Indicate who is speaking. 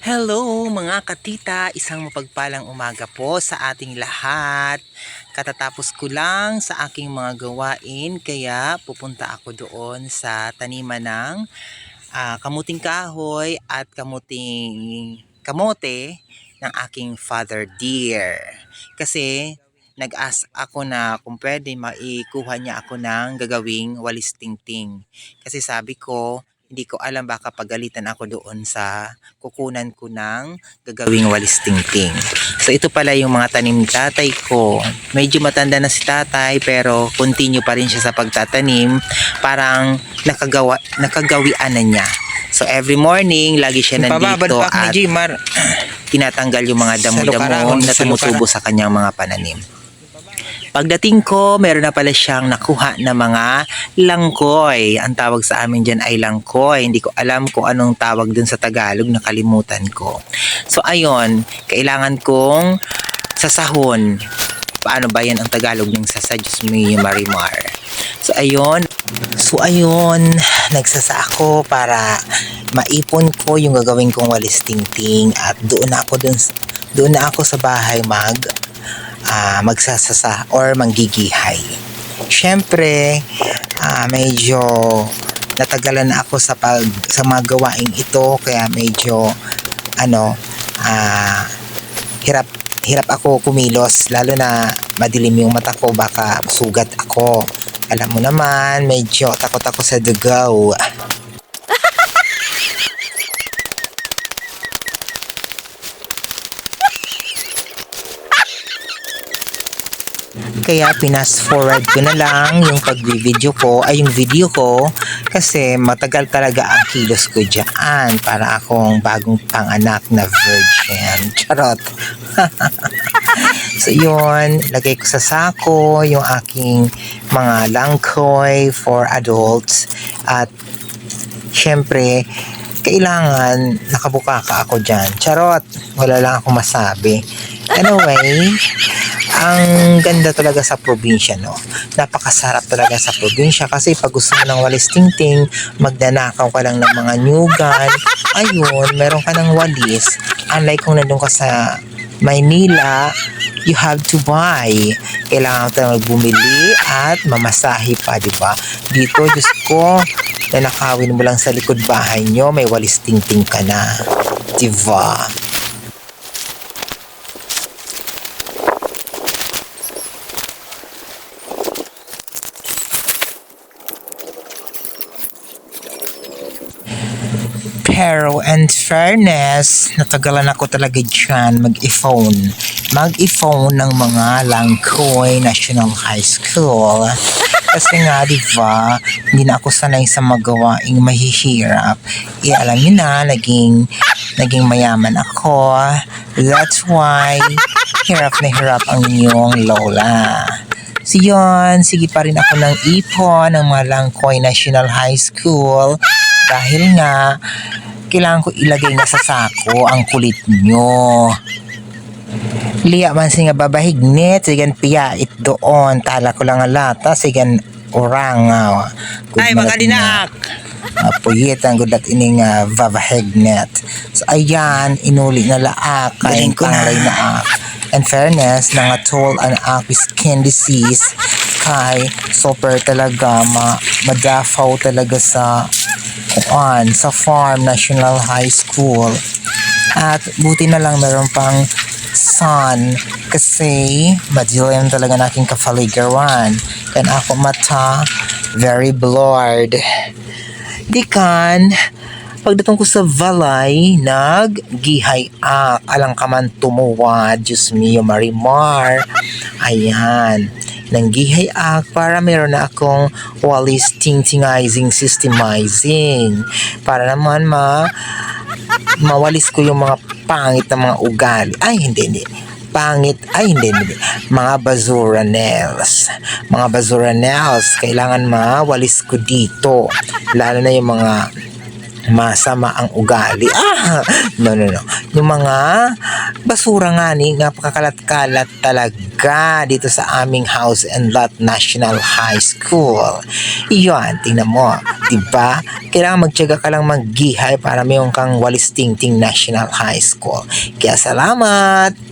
Speaker 1: Hello mga katita, isang mapagpalang umaga po sa ating lahat. Katatapos ko lang sa aking mga gawain kaya pupunta ako doon sa taniman ng kamuting kahoy at kamote ng aking father dear. Kasi nag-ask ako na kung pwede maikuha niya ako ng gagawing walis tingting. Kasi sabi ko, hindi ko alam baka pagalitan ako doon sa kukunan ko ng gagawing walis tingting. So ito pala yung mga tanim ni tatay ko. Medyo matanda na si tatay pero continue pa rin siya sa pagtatanim. Parang nakagawian na niya. So every morning, lagi siya nandito at tinatanggal yung mga damo-damo na tumutubo sa kanyang mga pananim. Pagdating ko, meron na pala siyang nakuha na mga langkoy. Ang tawag sa amin dyan ay langkoy. Hindi ko alam kung anong tawag dun sa Tagalog, nakalimutan ko. So ayun, kailangan kong sasahon. Paano ba yan ang Tagalog ng sasa? Diyos me, Marimar. So ayun, nagsasa ako para maipon ko yung gagawin kong walis tingting at doon na ako sa bahay magsasasa or manggigihay. Syempre, medyo natagalan na ako sa mga gawaing ito kaya medyo hirap ako kumilos lalo na madilim yung mata ko, baka sugat ako. Alam mo naman, medyo takot ako sa dugaw. Kaya pinas forward ko na lang yung pag-video ko kasi matagal talaga ang kilos ko dyan para akong bagong panganak na virgin. Charot. So yun, lagay ko sa sako yung aking mga langkoy for adults at syempre kailangan nakabuka ka ako dyan. Charot, wala lang akong masabi. Anyway, ang ganda talaga sa probinsya, no? Napakasarap talaga sa probinsya kasi pag gusto mo ng walis tingting, magdanakaw ka lang ng mga nyugan. Ayun, meron ka ng walis. Unlike kung nandun ka sa Maynila, you have to buy. Kailangan ka magbumili at mamasahe pa, di ba? Dito, Diyos ko, nanakawin mo lang sa likod bahay nyo, may walis tingting ka na. Di ba? Pero in fairness, natagalan ako talaga dyan mag-i-phone ng mga Langkoy National High School. Kasi nga, di ba, hindi na ako sanay sa magawaing mahihirap. Alam niyo na, naging mayaman ako. That's why, hirap na hirap ang inyong lola. So yun, sige pa rin ako ng ipon ng mga Langkoy National High School dahil nga, kailangan ko ilagay na sa sako ang kulit nyo. Liya man siya babahignit, sigan piya it doon, tala ko lang ang lata, sigan orang. Ay, makadinak!
Speaker 2: Puyit ang gudak ining vavahignet. So ayan, inuli na laak, kain pangray na ak. In fairness, nangatol ang ak skin disease kay super talaga madafaw talaga sa Farm National High School. At buti na lang meron pang sun kasi madilim talaga na aking kapaligiran. Kan ako mata very blurred. Dikan, pagdating ko sa balay, naggihay alang ka man tumuwad, Diyos mio Marimar. Ayan, nanggihay para meron na akong walis tingtingizing systemizing para naman mawalis ko yung mga pangit na mga ugali. Hindi. Mga basura nails. Kailangan mawalis ko dito. Lalo na yung mga masama ang ugali. No. Yung mga basura nga ni, napakakalat-kalat talaga dito sa aming House and Lot National High School. Iyon, tingnan mo, diba? Kailangan magtiyaga ka lang maggihay para mayroon kang Walis Tingting National High School. Kaya salamat!